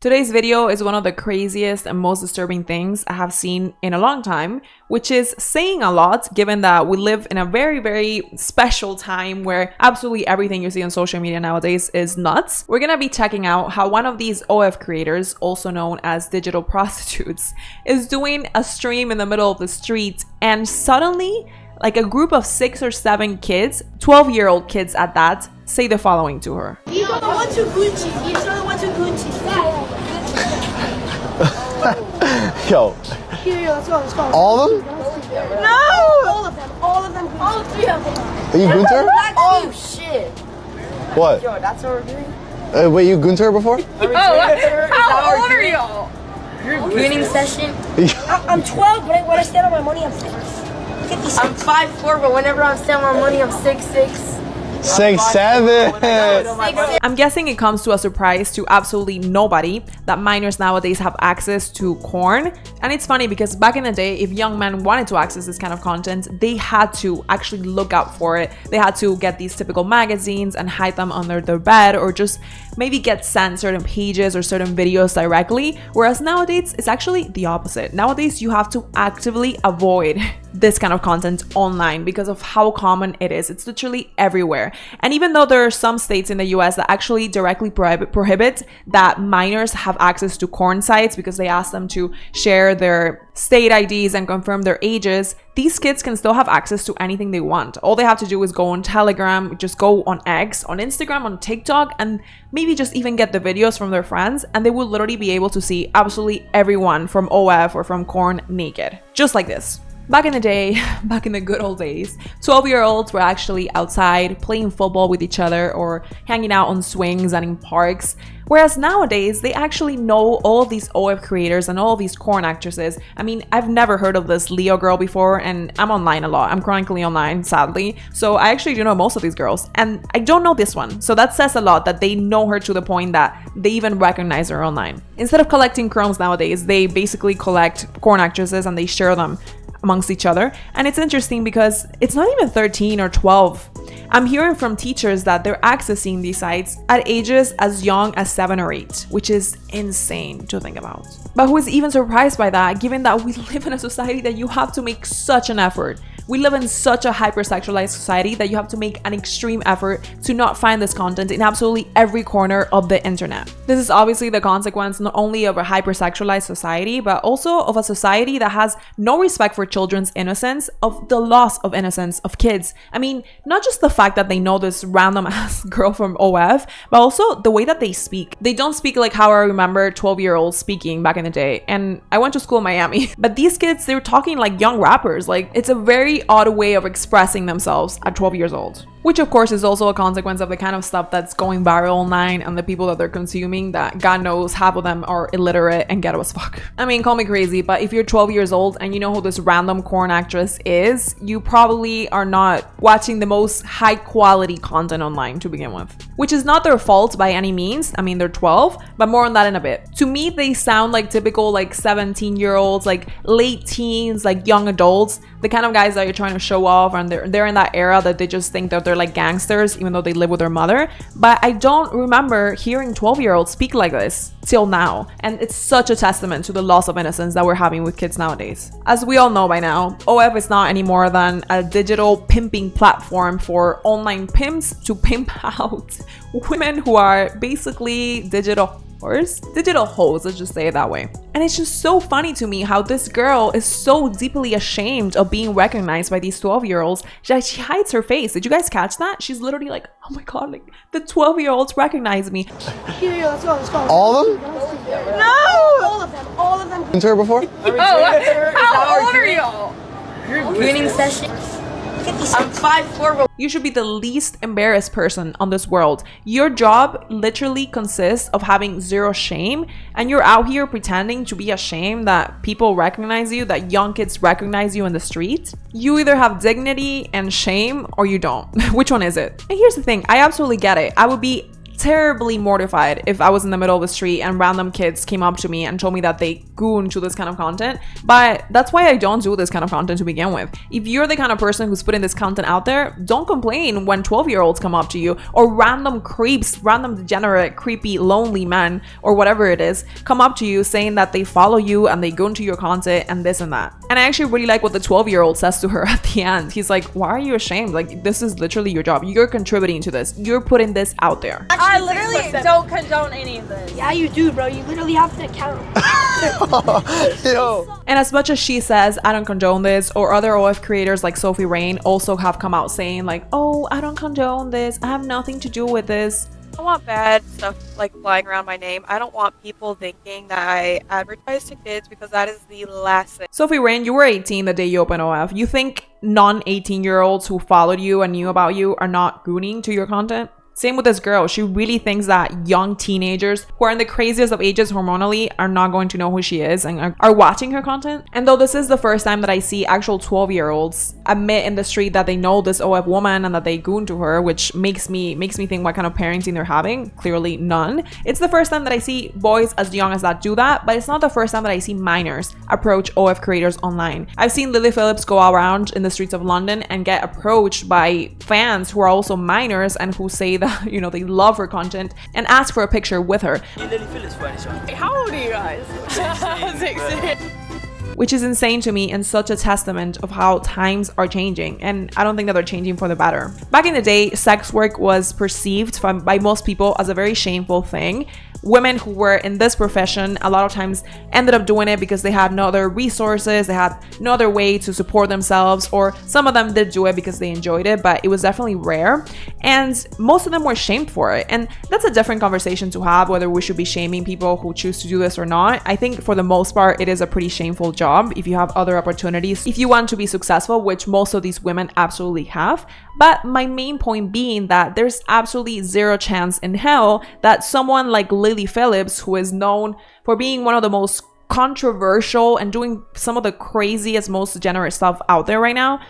Today's video is one of the craziest and most disturbing things I have seen in a long time, which is saying a lot given that we live in a very, very special time where absolutely everything you see on social media nowadays is nuts. We're gonna be checking out how one of these OF creators, also known as digital prostitutes, is doing a stream in the middle of the street, and suddenly, like a group of 6 or 7 kids, 12-year-old kids at that, say the following to her. You don't want to Gucci. You don't want to Gucci. Yo. Here, let's go. All of them? No! All of them. All 3 of them. Are you Gunter? Oh, shit. What? Yo, that's what we're doing? Wait, you Gunter before? How old are y'all? Your gooning session? I'm 12, but when I stand on my money, I'm 6. 56. I'm 5'4", but whenever I'm standing on my money, I'm 6'6". 6'7". I'm guessing it comes to a surprise to absolutely nobody that minors nowadays have access to porn. And it's funny because back in the day, if young men wanted to access this kind of content, they had to actually look out for it. They had to get these typical magazines and hide them under their bed, or just maybe get sent certain pages or certain videos directly. Whereas nowadays, it's actually the opposite. Nowadays, you have to actively avoid this kind of content online because of how common it is. It's literally everywhere. And even though there are some states in the US that actually directly prohibit that minors have access to porn sites because they ask them to share their state IDs and confirm their ages, these kids can still have access to anything they want. All they have to do is go on Telegram, just go on X, on Instagram, on TikTok, and maybe just even get the videos from their friends, and they will literally be able to see absolutely everyone from OF or from porn naked. Just like this. Back in the day, back in the good old days, 12-year-olds were actually outside playing football with each other or hanging out on swings and in parks. Whereas nowadays, they actually know all of these OF creators and all of these porn actresses. I mean, I've never heard of this Leo girl before, and I'm online a lot. I'm chronically online, sadly. So I actually do know most of these girls, and I don't know this one. So that says a lot that they know her to the point that they even recognize her online. Instead of collecting crumbs nowadays, they basically collect porn actresses and they share them amongst each other. And it's interesting because it's not even 13 or 12. I'm hearing from teachers that they're accessing these sites at ages as young as 7 or 8, which is insane to think about. But who is even surprised by that, given that we live in a society that you have to make such an effort? We live in such a hypersexualized society that you have to make an extreme effort to not find this content in absolutely every corner of the internet. This is obviously the consequence not only of a hypersexualized society, but also of a society that has no respect for children's innocence, of the loss of innocence of kids. I mean, not just the fact that they know this random ass girl from OF, but also the way that they speak. They don't speak like how I remember 12-year-olds speaking back in the day. And I went to school in Miami, but these kids, they're talking like young rappers. Like, it's a very odd way of expressing themselves at 12 years old. Which of course is also a consequence of the kind of stuff that's going viral online and the people that they're consuming, that God knows half of them are illiterate and ghetto as fuck. I mean, call me crazy, but if you're 12 years old and you know who this random porn actress is, you probably are not watching the most high quality content online to begin with. Which is not their fault by any means. I mean, they're 12, but more on that in a bit. To me, they sound like typical like 17-year-olds, like late teens, like young adults, the kind of guys that you're trying to show off, and they're in that era that they just think that they're like gangsters even though they live with their mother. But I don't remember hearing 12-year-olds speak like this till now, and it's such a testament to the loss of innocence that we're having with kids nowadays. As we all know by now, OF is not any more than a digital pimping platform for online pimps to pimp out women who are basically digital hoes, let's just say it that way. And it's just so funny to me how this girl is so deeply ashamed of being recognized by these 12-year-olds that she hides her face. Did you guys catch that? She's literally like, oh my god, like the 12-year-olds recognize me. Here, let's go. All of them? No! All of them. Gunter before? How old are y'all? Your gooning session? 56. I'm 5'4", but You should be the least embarrassed person on this world. Your job literally consists of having zero shame, and you're out here pretending to be ashamed that people recognize you, that young kids recognize you in the street. You either have dignity and shame or you don't. Which one is it? And here's the thing, I absolutely get it. I would be terribly mortified if I was in the middle of the street and random kids came up to me and told me that they goon to this kind of content. But that's why I don't do this kind of content to begin with. If you're the kind of person who's putting this content out there, don't complain when 12-year-olds come up to you, or random creeps, random degenerate, creepy, lonely men, or whatever it is, come up to you saying that they follow you and they goon to your content and this and that. And I actually really like what the 12-year-old says to her at the end. He's like, why are you ashamed? Like, this is literally your job. You're contributing to this. You're putting this out there. I literally don't condone any of this. Yeah, you do, bro. You literally have an account. Yo. And as much as she says, I don't condone this, or other OF creators like Sophie Rain also have come out saying like, oh, I don't condone this. I have nothing to do with this. I want bad stuff like flying around my name. I don't want people thinking that I advertise to kids, because that is the last thing. Sophie Rain, you were 18 the day you opened OF. You think non-18-year-olds who followed you and knew about you are not gooning to your content? Same with this girl. She really thinks that young teenagers who are in the craziest of ages hormonally are not going to know who she is and are watching her content. And though this is the first time that I see actual 12-year-olds admit in the street that they know this OF woman and that they goon to her, which makes me think what kind of parenting they're having. Clearly none. It's the first time that I see boys as young as that do that, but it's not the first time that I see minors approach OF creators online. I've seen Lily Phillips go around in the streets of London and get approached by fans who are also minors and who say that, you know, they love her content and ask for a picture with her. How old are you guys? 16. Which is insane to me and such a testament of how times are changing, and I don't think that they're changing for the better. Back in the day, sex work was perceived by most people as a very shameful thing. Women who were in this profession a lot of times ended up doing it because they had no other resources, they had no other way to support themselves, or some of them did do it because they enjoyed it, but it was definitely rare, and most of them were shamed for it. And that's a different conversation to have, whether we should be shaming people who choose to do this or not. I think for the most part it is a pretty shameful job if you have other opportunities, if you want to be successful, which most of these women absolutely have. But my main point being that there's absolutely zero chance in hell that someone like Lily Phillips, who is known for being one of the most controversial and doing some of the craziest, most degenerate stuff out there right now,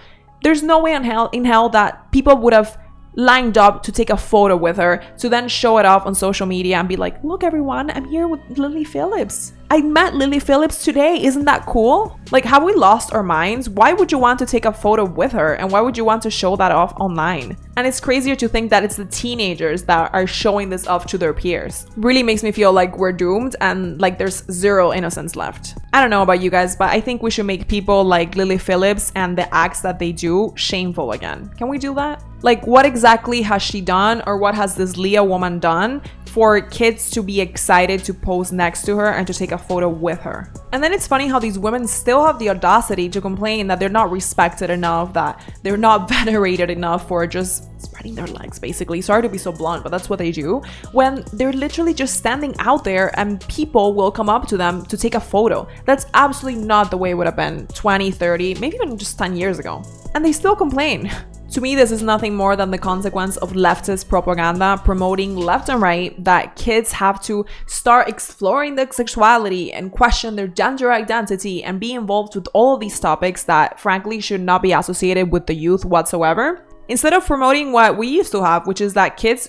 there's no way in hell that people would have lined up to take a photo with her to then show it off on social media and be like, look everyone, I'm here with Lily Phillips. I met Lily Phillips today. Isn't that cool? Like, have we lost our minds? Why would you want to take a photo with her? And why would you want to show that off online? And it's crazier to think that it's the teenagers that are showing this off to their peers. Really makes me feel like we're doomed and like there's zero innocence left. I don't know about you guys, but I think we should make people like Lily Phillips and the acts that they do shameful again. Can we do that? Like, what exactly has she done, or what has this Leah woman done for kids to be excited to pose next to her and to take a photo with her? And then it's funny how these women still have the audacity to complain that they're not respected enough, that they're not venerated enough for just spreading their legs, basically. Sorry to be so blunt, but that's what they do, when they're literally just standing out there and people will come up to them to take a photo. That's absolutely not the way it would have been 20, 30, maybe even just 10 years ago. And they still complain. To me, this is nothing more than the consequence of leftist propaganda promoting left and right that kids have to start exploring their sexuality and question their gender identity and be involved with all of these topics that frankly should not be associated with the youth whatsoever. Instead of promoting what we used to have, which is that kids,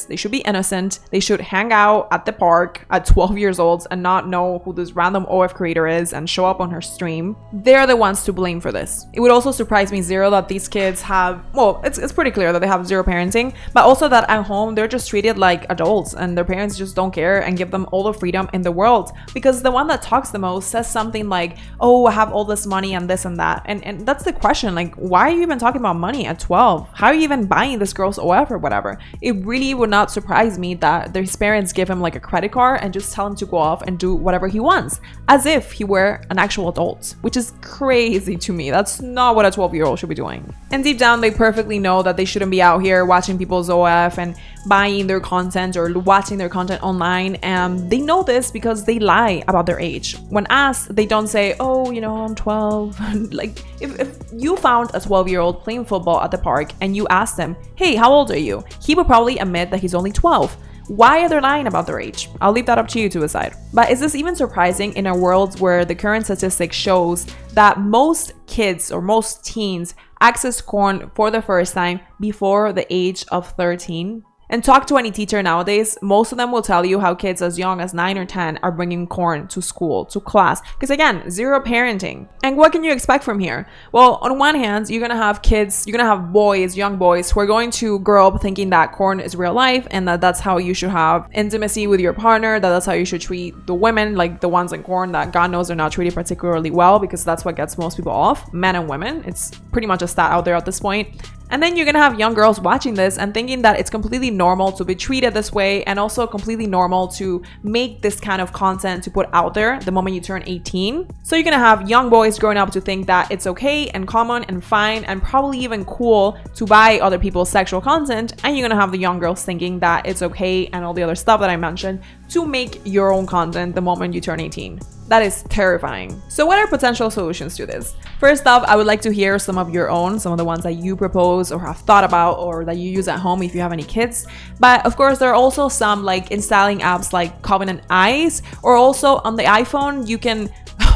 they should be innocent, they should hang out at the park at 12 years old and not know who this random OF creator is and show up on her stream, they're the ones to blame for this. It would also surprise me zero that these kids have, well, it's pretty clear that they have zero parenting, but also that at home they're just treated like adults and their parents just don't care and give them all the freedom in the world. Because the one that talks the most says something like, oh, I have all this money and this and that. And that's the question, like, why are you even talking about money at 12? How are you even buying this girl's OF or whatever? It really would not surprise me that his parents give him like a credit card and just tell him to go off and do whatever he wants, as if he were an actual adult, which is crazy to me. That's not what a 12-year-old should be doing. And deep down, they perfectly know that they shouldn't be out here watching people's OF and buying their content or watching their content online. And they know this because they lie about their age. When asked, they don't say, oh, you know, I'm 12. Like, if you found a 12-year-old playing football at the park and you asked him, hey, how old are you? He would probably admit that he's only 12. Why are they lying about their age? I'll leave that up to you to decide. But is this even surprising in a world where the current statistic shows that most kids or most teens access porn for the first time before the age of 13? And talk to any teacher nowadays, most of them will tell you how kids as young as 9 or 10 are bringing corn to school, to class. Because again, zero parenting. And what can you expect from here? Well, on one hand, you're going to have kids, you're going to have boys, young boys, who are going to grow up thinking that corn is real life and that that's how you should have intimacy with your partner, that that's how you should treat the women, like the ones in corn that God knows are not treated particularly well, because that's what gets most people off, men and women. It's pretty much a stat out there at this point. And then you're gonna have young girls watching this and thinking that it's completely normal to be treated this way, and also completely normal to make this kind of content to put out there the moment you turn 18. So you're gonna have young boys growing up to think that it's okay and common and fine and probably even cool to buy other people's sexual content, and you're gonna have the young girls thinking that it's okay and all the other stuff that I mentioned to make your own content the moment you turn 18. That is terrifying. So what are potential solutions to this? First off, I would like to hear some of your own, some of the ones that you propose or have thought about or that you use at home if you have any kids. But of course, there are also some like installing apps like Covenant Eyes, or also on the iPhone, you can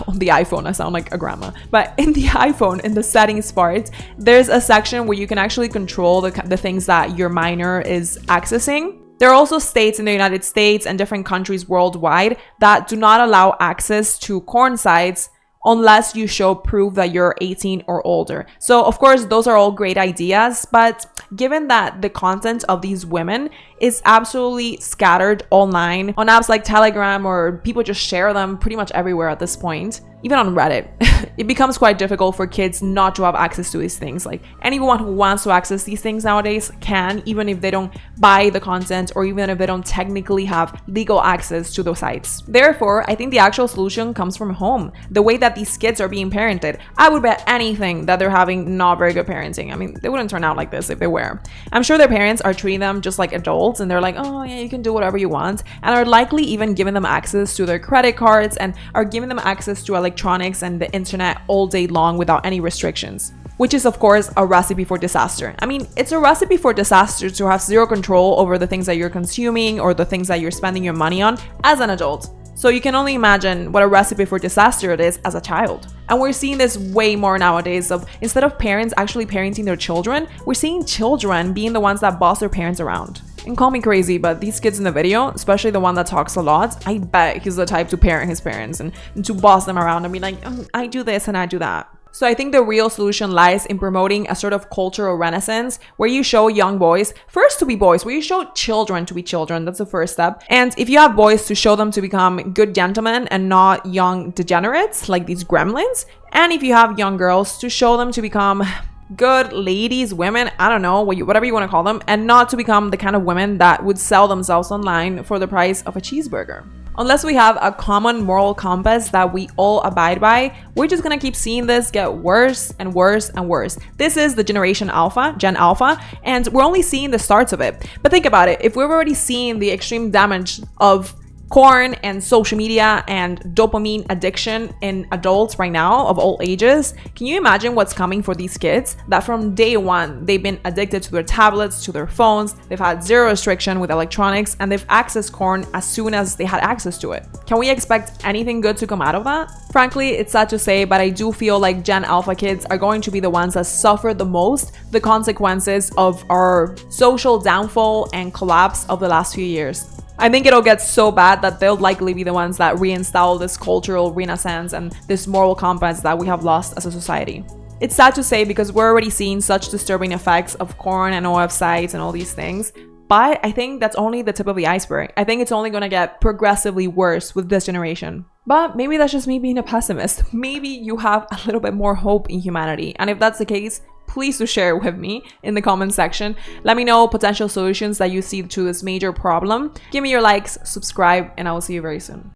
on the iPhone, I sound like a grandma, but in the iPhone, in the settings part, there's a section where you can actually control the things that your minor is accessing. There are also states in the United States and different countries worldwide that do not allow access to corn sites unless you show proof that you're 18 or older. So of course, those are all great ideas, but given that the content of these women is absolutely scattered online on apps like Telegram, or people just share them pretty much everywhere at this point, even on Reddit, it becomes quite difficult for kids not to have access to these things. Like anyone who wants to access these things nowadays can, even if they don't buy the content or even if they don't technically have legal access to those sites. Therefore, I think the actual solution comes from home. The way that these kids are being parented, I would bet anything that they're having not very good parenting. I mean, they wouldn't turn out like this if they were. I'm sure their parents are treating them just like adults, and they're like, oh yeah, you can do whatever you want, and are likely even giving them access to their credit cards and are giving them access to electronics and the internet all day long without any restrictions, which is of course a recipe for disaster. I mean, it's a recipe for disaster to have zero control over the things that you're consuming or the things that you're spending your money on as an adult. So you can only imagine what a recipe for disaster it is as a child. And we're seeing this way more nowadays of, instead of parents actually parenting their children, we're seeing children being the ones that boss their parents around. And call me crazy, but these kids in the video, especially the one that talks a lot, I bet he's the type to parent his parents and to boss them around and be like, oh, I do this and I do that. So I think the real solution lies in promoting a sort of cultural renaissance where you show young boys first to be boys, where you show children to be children. That's the first step. And if you have boys, to show them to become good gentlemen and not young degenerates like these gremlins. And if you have young girls, to show them to become good ladies, women, I don't know, whatever you want to call them, and not to become the kind of women that would sell themselves online for the price of a cheeseburger. Unless we have a common moral compass that we all abide by, we're just gonna keep seeing this get worse and worse and worse. This is the Gen Alpha, and we're only seeing the starts of it. But think about it, if we're already seeing the extreme damage of corn and social media and dopamine addiction in adults right now of all ages, can you imagine what's coming for these kids that from day one they've been addicted to their tablets, to their phones, they've had zero restriction with electronics, and they've accessed corn as soon as they had access to it? Can we expect anything good to come out of that? Frankly, it's sad to say, but I do feel like Gen Alpha kids are going to be the ones that suffer the most the consequences of our social downfall and collapse of the last few years. I think it'll get so bad that they'll likely be the ones that reinstall this cultural renaissance and this moral compass that we have lost as a society. It's sad to say because we're already seeing such disturbing effects of corn and OF sites and all these things, but I think that's only the tip of the iceberg. I think it's only going to get progressively worse with this generation. But maybe that's just me being a pessimist. Maybe you have a little bit more hope in humanity, and if that's the case, please do share with me in the comment section. Let me know potential solutions that you see to this major problem. Give me your likes, subscribe, and I will see you very soon.